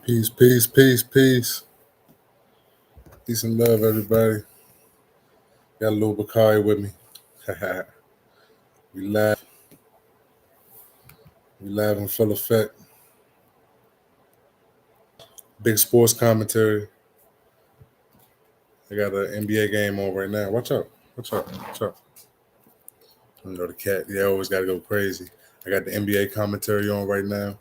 Peace, peace, peace, peace. Peace and love, everybody. Got a little Bakari with me. we live. We live in full effect. Big sports commentary. I got an NBA game on right now. Watch out. Watch out. Watch out. You know the cat. Yeah, always got to go crazy. I got the NBA commentary on right now.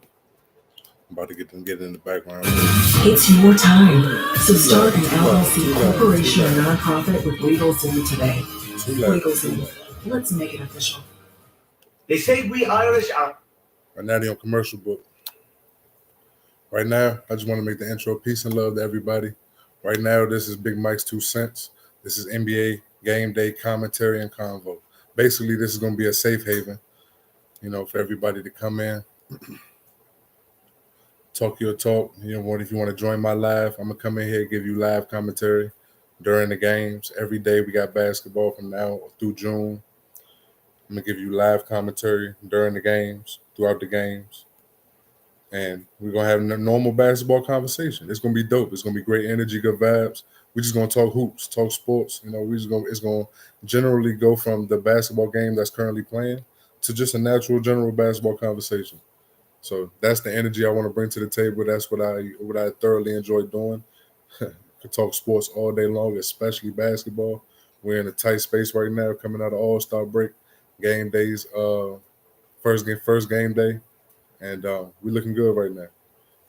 I'm about to get them in the background. It's your time. So start an LLC corporation or nonprofit with LegalZoom today. LegalZoom. Let's make it official. They say we Irish are. Right now, they're on commercial book. Right now, I just want to make the intro. Peace and love to everybody. Right now, this is Big Mike's 2 cents. This is NBA Game Day commentary and convo. Basically, this is going to be a safe haven, for everybody to come in, talk your talk. If you want to join my live, I'm going to come in here, give you live commentary during the games. Every day we got basketball from now through June. I'm going to give you live commentary during the games, throughout the games. And we're going to have a normal basketball conversation. It's going to be dope. It's going to be great energy, good vibes. We're just going to talk hoops, talk sports. It's going to generally go from the basketball game that's currently playing to just a natural general basketball conversation. So that's the energy I want to bring to the table. That's what I thoroughly enjoy doing. Could talk sports all day long, especially basketball. We're in a tight space right now, coming out of All-Star break, game days, first game day. And we're looking good right now.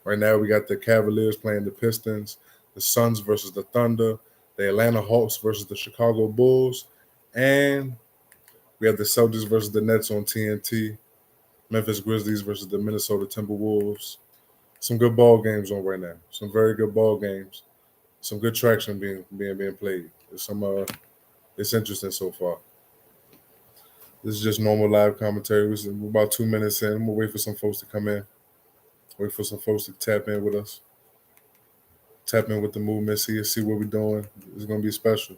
Right now, we got the Cavaliers playing the Pistons, the Suns versus the Thunder, the Atlanta Hawks versus the Chicago Bulls, and we have the Celtics versus the Nets on TNT, Memphis Grizzlies versus the Minnesota Timberwolves. Some good ball games on right now. Some very good ball games. Some good traction being played. It's interesting so far. This is just normal live commentary. We're about 2 minutes in. I'm going to wait for some folks to come in. Wait for some folks to tap in with us. Tap in with the movement. See what we're doing. It's going to be special.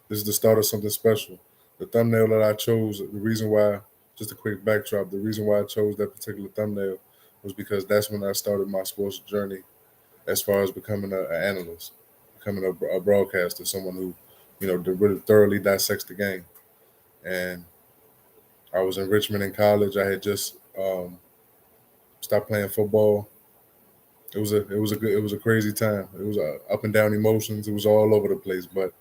This is the start of something special. The thumbnail that I chose, the reason why, just a quick backdrop, the reason why I chose that particular thumbnail was because that's when I started my sports journey as far as becoming an analyst, becoming a broadcaster, someone who, really thoroughly dissects the game. And I was in Richmond in college. I had just stopped playing football. It was a crazy time. It was up and down emotions. It was all over the place, but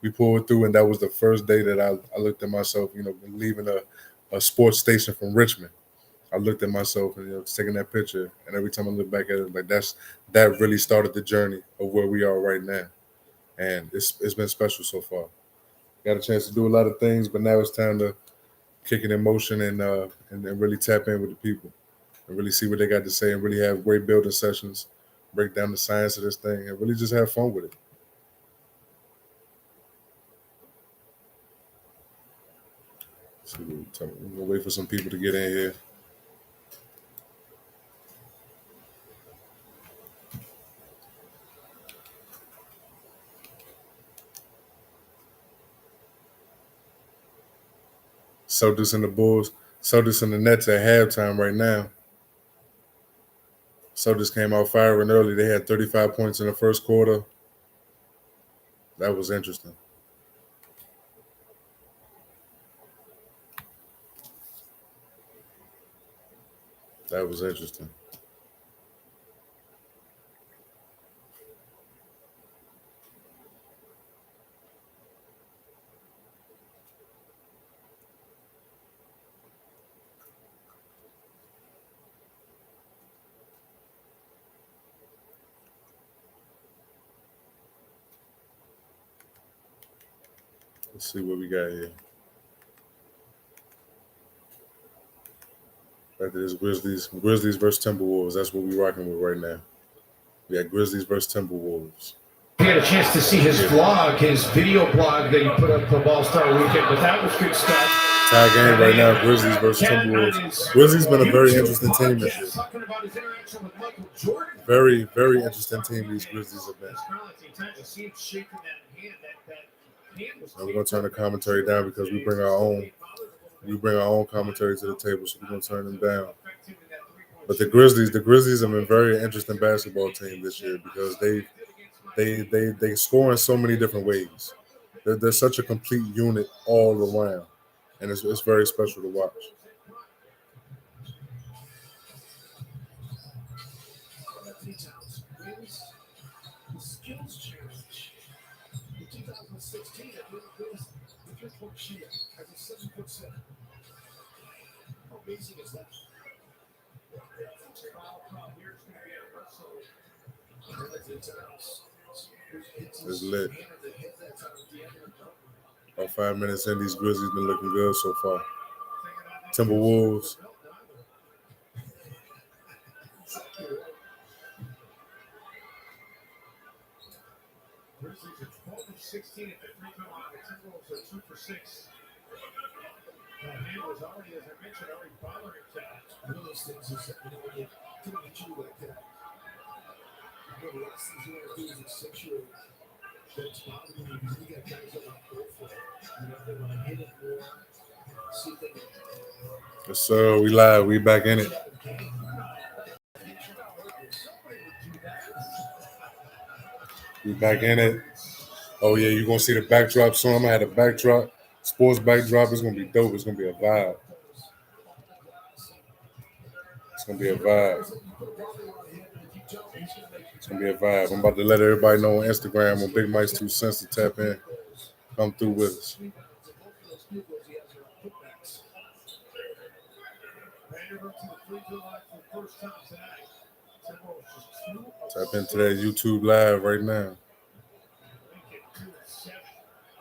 we pulled through. And that was the first day that I looked at myself. Leaving a sports station from Richmond. I looked at myself and taking that picture. And every time I look back at it, like that really started the journey of where we are right now. And it's been special so far. Got a chance to do a lot of things, but now it's time to kick it in motion and really tap in with the people and really see what they got to say and really have great building sessions, break down the science of this thing, and really just have fun with it. So we're gonna wait for some people to get in here. Celtics and the Bulls, Celtics and the Nets at halftime right now. Celtics came out firing early. They had 35 points in the first quarter. That was interesting. That was interesting. Let's see what we got here. Back to this Grizzlies versus Timberwolves. That's what we're rocking with right now. We got Grizzlies versus Timberwolves. We had a chance to see his vlog, his video blog that he put up for All-Star Weekend, but that was good stuff. Tie game right now, Grizzlies versus Timberwolves. Grizzlies been a very interesting team this year. Very, very interesting team these Grizzlies have been. Now we're gonna turn the commentary down because we bring our own commentary to the table, so we're gonna turn them down. But the Grizzlies have been very interesting basketball team this year because they score in so many different ways. They're such a complete unit all around, and it's very special to watch. It's lit. About 5 minutes in, these Grizzlies been looking good so far. Timberwolves. Grizzlies are 12 of 16 at the free throw line. The Timberwolves are 2 for 6. Man was already, as I mentioned, already bothering Cat. One of those things is that when you come at you like that, the last thing you want to do is accentuate that's bothering you because you got guys that want to go for it. They want to hit it more. See if they can. Yes, sir. We live. We back in it. We back in it. Oh yeah, you're gonna see the backdrop soon. I'm gonna have the backdrop. Sports backdrop is gonna be dope. It's gonna be a vibe. It's gonna be a vibe. It's gonna be a vibe. I'm about to let everybody know on Instagram on Big Mike's 2 cents to tap in. Come through with us. Tap into that YouTube live right now.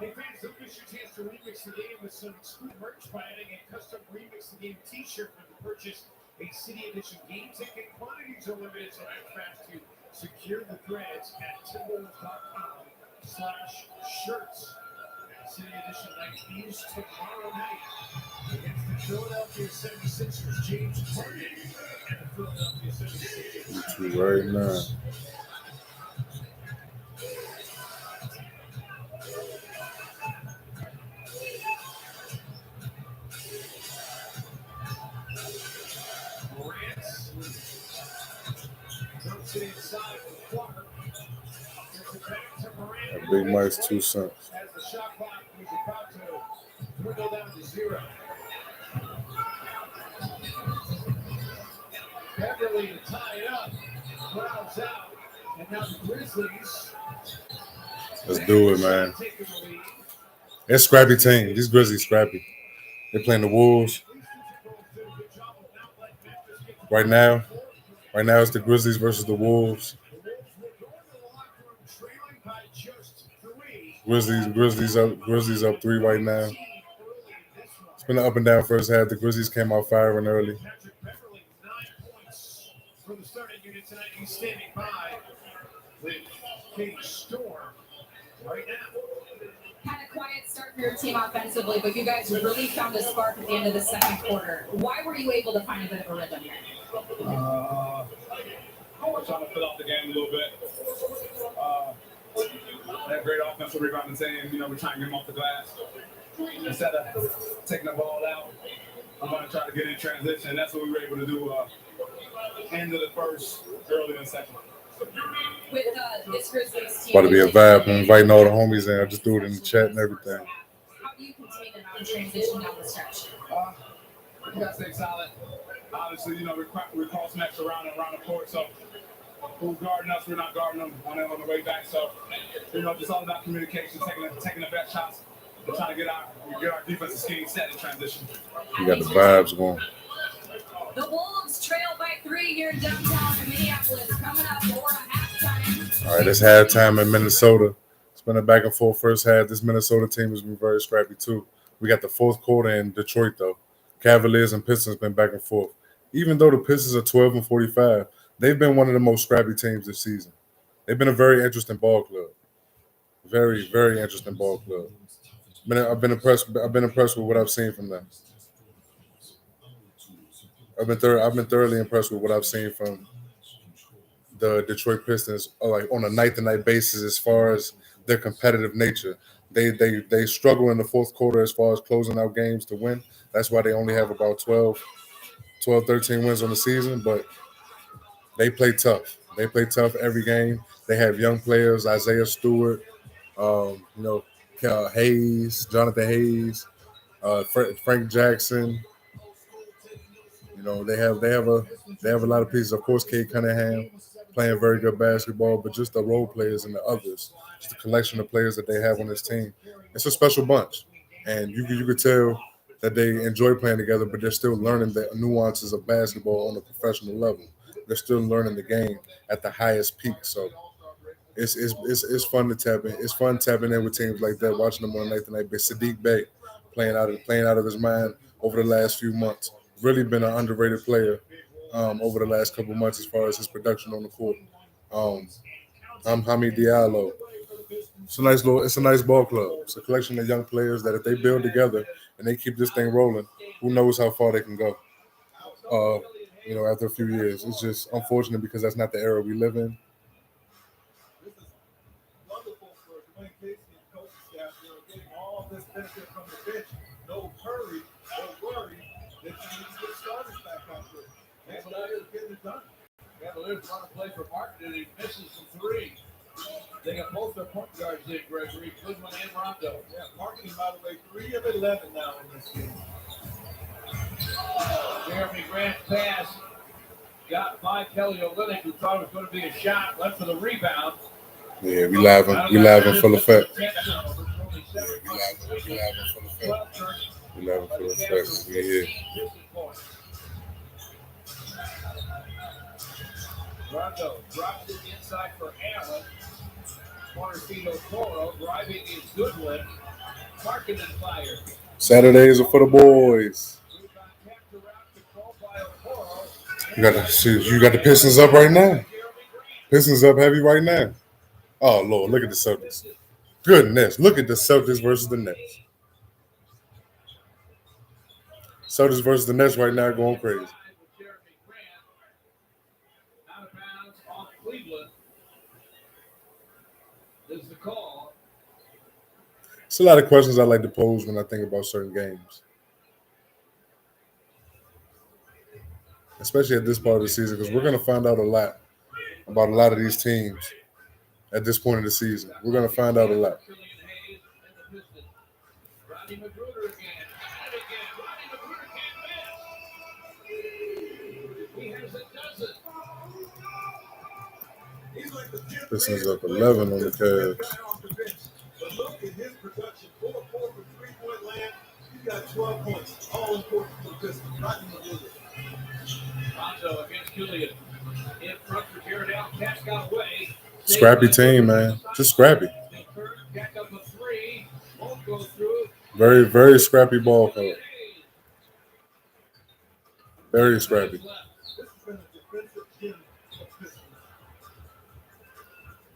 Hey fans, don't miss your chance to remix the game with some exclusive merch by adding a custom remix the game t-shirt when you purchase a City Edition game ticket. Quantities are limited, so act fast to secure the threads at timberwolves.com/shirts. City Edition night is tomorrow night against the Philadelphia 76ers. James Harden and the Philadelphia 76ers. YouTube right now. Big Mike's 2 cents. As the shot clock was about to dwindle down to 0. Beverly to tie it up. Crowds out. And now the Grizzlies. Let's do it, man. It's a scrappy team. These Grizzlies scrappy. They're playing the Wolves. Right now it's the Grizzlies versus the Wolves. Grizzlies up 3 right now. It's been an up and down first half. The Grizzlies came out firing early. For the starting unit tonight, he's standing by with Katie Storm right now. Had a quiet start for your team offensively, but you guys really found a spark at the end of the second quarter. Why were you able to find a bit of a rhythm here? I was trying to fill out the game a little bit. That great offensive rebounding team, we're trying to get them off the glass. Instead of taking the ball out, I'm going to try to get in transition. That's what we were able to do end of the first, early in the second. With this Grizzlies team, About to be a vibe. I'm inviting all the homies in. I just do it in the chat and everything. How do you contain a non-transition down the stretch? We got to stay solid. Obviously, we cross match around the court, so who's guarding us, we're not guarding them on the way back. So, it's all about communication, taking the best shots, and trying to get our defensive scheme set in transition. You got the vibes going. The Wolves trail by 3 here in downtown Minneapolis. Coming up for a halftime. All right, it's halftime in Minnesota. It's been a back and forth first half. This Minnesota team has been very scrappy too. We got the fourth quarter in Detroit though. Cavaliers and Pistons been back and forth. Even though the Pistons are 12 and 45, they've been one of the most scrappy teams this season. They've been a very interesting ball club. Very, very interesting ball club. I've been impressed with what I've seen from them. I've been thoroughly impressed with what I've seen from the Detroit Pistons, like on a night-to-night basis, as far as their competitive nature. They struggle in the fourth quarter as far as closing out games to win. That's why they only have about 12 12, 13 wins on the season, but they play tough. They play tough every game. They have young players, Isaiah Stewart, you know, Hayes, Jonathan Hayes, Frank Jackson. You know, they have a lot of pieces. Of course, Kate Cunningham playing very good basketball, but just the role players and the others, just the collection of players that they have on this team. It's a special bunch, and you could tell that they enjoy playing together, but they're still learning the nuances of basketball on a professional level. They're still learning the game at the highest peak. So it's fun to tap in. It's fun tapping in with teams like that, watching them on a night to night. But Sadiq Bey playing out of his mind over the last few months. Really been an underrated player over the last couple months as far as his production on the court. Um, I'm Hamid Diallo. It's a nice ball club. It's a collection of young players that if they build together and they keep this thing rolling, who knows how far they can go. After a few years, it's just unfortunate because that's not the era we live in. This is wonderful for Dwayne Casey and coaching staff. Getting all this benefit from the bench. No hurry, no worry that you need to get starters back out there. That's what I is getting it done. Cavaliers want to play for Martin, and he misses some three. They got both their point guards in, Gregory, Goodwin and Rondo. Yeah, Marketing, by the way, 3 of 11 now in this game. Jeremy Grant's pass got by Kelly Olynyk, who thought it was going to be a shot, went for the rebound. Yeah, we live in full effect. We live in full effect. We here. Rondo drops it inside for Allen. Corner feed Toro, driving is Goodwin. Marketing fire. Saturdays are for the boys. You got the Pistons up right now. Pistons up heavy right now. Oh Lord, look at the Celtics. Goodness, look at the Celtics versus the Nets. Celtics versus the Nets right now going crazy. Out of bounds off Cleveland. This is the call. It's a lot of questions I like to pose when I think about certain games, especially at this part of the season, because we're going to find out a lot about a lot of these teams at this point of the season. We're going to find out a lot. Rodney Magruder again. And again. Rodney Magruder can't miss. He has a dozen. He's like the Pistons up 11 on the Cavs. But look at his production. 4 for 3-point land. He's got 12 points. All important for the Pistons. Rodney Magruder. Rondo against Julian. In front for Jared Allen. Catch got away. Scrappy team, man. Just scrappy. Back up a 3. Won't go through. Very, very scrappy ball club. Very scrappy. This has been a defensive gym of Pistons.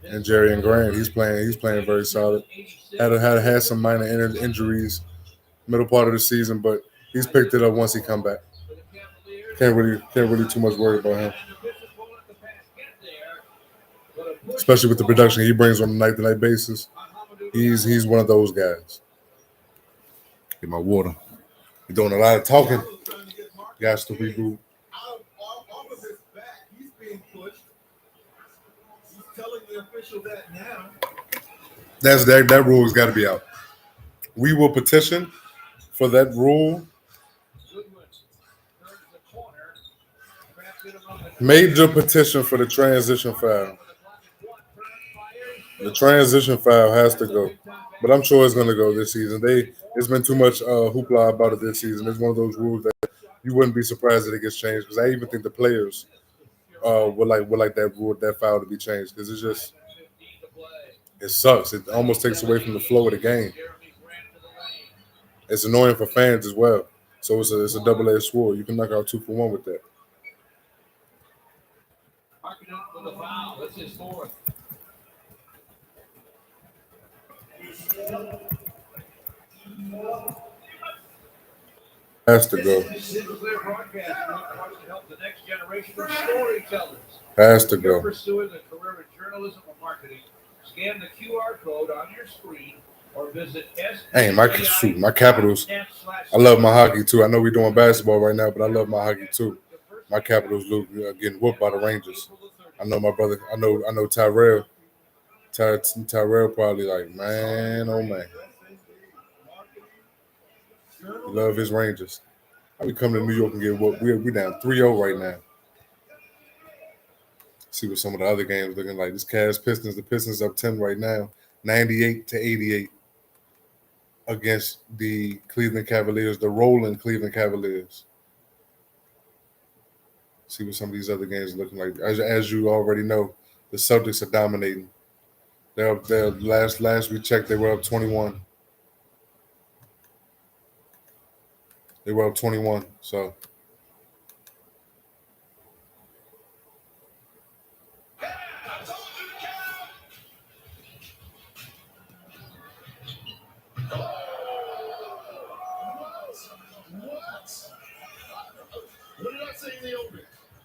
And Jerry and Grant, he's playing very solid. Had some minor injuries middle part of the season, but he's picked it up once he come back. Can't really too much worry about him. Especially with the production he brings on a night-to-night basis. He's one of those guys. Get my water. You're doing a lot of talking. Guys to reboot. Off of his back, he's being pushed. He's telling the official that now. That rule has got to be out. We will petition for that rule. Major petition for the transition foul. The transition foul has to go, but I'm sure it's going to go this season. It's been too much hoopla about it this season. It's one of those rules that you wouldn't be surprised that it gets changed, because I even think the players would like that rule, that foul to be changed, because it sucks. It almost takes away from the flow of the game. It's annoying for fans as well. So it's a double-edged sword. You can knock out 2 for 1 with that. Marking up with a foul. That's his 4th. Has to go. Sinclair Broadcast wants to help the next generation of storytellers. Has to If you're go. pursuing a career in journalism or marketing, scan the QR code on your screen or visit Hey, my Capitals. I love my hockey too. I know we're doing basketball right now, but I love my hockey too. My Capitals getting whooped by the Rangers. I know my brother. I know Tyrell. Tyrell probably like, man, oh man. He love his Rangers. I be coming to New York and get whooped. We down 3-0 right now. See what some of the other games looking like. This Cavs Pistons. The Pistons up 10 right now, 98-88 against the Cleveland Cavaliers. The rolling Cleveland Cavaliers. See what some of these other games are looking like. As you already know, the Celtics are dominating. They're last we checked, they were up 21. They were up 21. So What did I say in the open?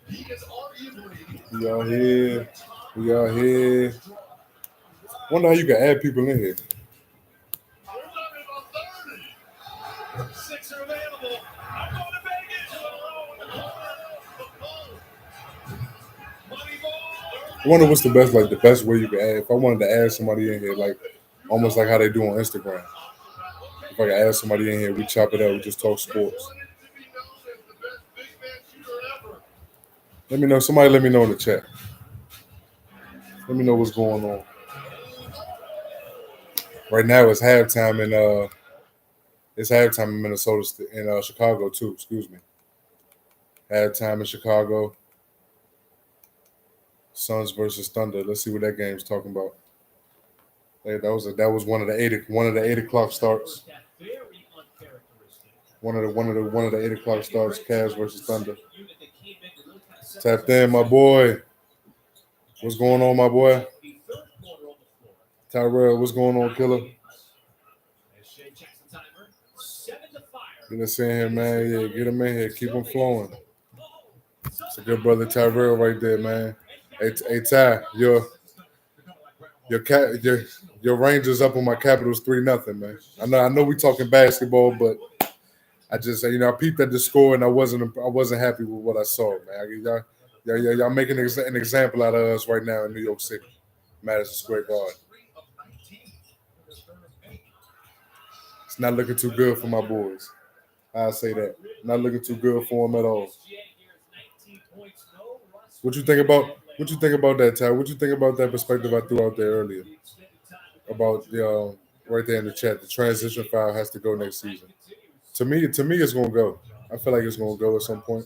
He is arguably. we out here. We out here. Wonder how you can add people in here. We're talking about 30. 6 are available. I'm going to Vegas. I wonder what's the best way you can add. If I wanted to add somebody in here, like almost like how they do on Instagram. If I could add somebody in here, we chop it up, we just talk sports. Let me know. Somebody let me know in the chat. Let me know what's going on. Right now it's halftime in Minnesota in Chicago too. Excuse me. Halftime in Chicago. Suns versus Thunder. Let's see what that game's talking about. Hey, that was one of the 8 o'clock starts. One of the 8 o'clock starts. Cavs versus Thunder. Tapped in, my boy. What's going on, my boy? Tyrell, what's going on, killer? Get us in here, man. Yeah, get him in here. Keep him flowing. It's a good brother Tyrell right there, man. Hey Ty, your Rangers up on my Capitals 3-0, man. I know we talking basketball, but I just I peeped at the score and I wasn't happy with what I saw, man. Y'all making an example out of us right now in New York City, Madison Square Garden. It's not looking too good for my boys. I'll say that. Not looking too good for them at all. What you think about that, Ty? What you think about that perspective I threw out there earlier? About the right there in the chat, the transition foul has to go next season. To me, it's gonna go. I feel like it's gonna go at some point.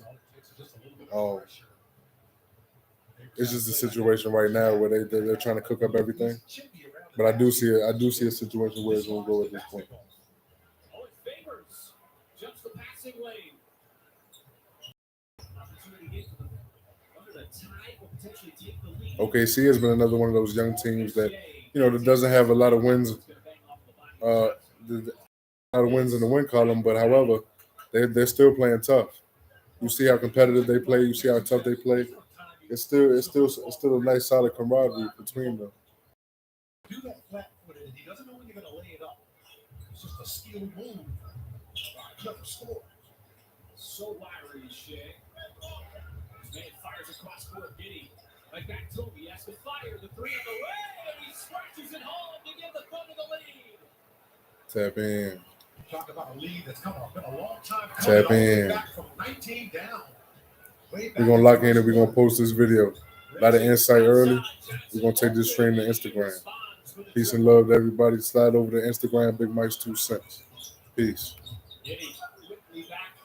It's just a situation right now where they're trying to cook up everything. But I do see a situation where it's gonna go at this point. OKC has been another one of those young teams that that doesn't have a lot of wins, a lot of wins in the win column. But however, they're still playing tough. You see how competitive they play. You see how tough they play. It's still a nice solid camaraderie between them. Do that flat-footed. He doesn't know when you're going to lay it up. It's just a skilled move. Clever score. So wiry, Shea. This man fires across court, Giddy. Like back to him, he has to fire. The three on the way, and he scratches it home to give the Thunder the lead. Tap in. Talk about a lead that's come up in a long time. Tap in. Back from 19 down. We're gonna lock in and we're gonna post this video. A lot of insight early. We're gonna take this stream to Instagram. Peace and love to everybody. Slide over to Instagram, Big Mike's 2 cents. Peace. Giddy quickly back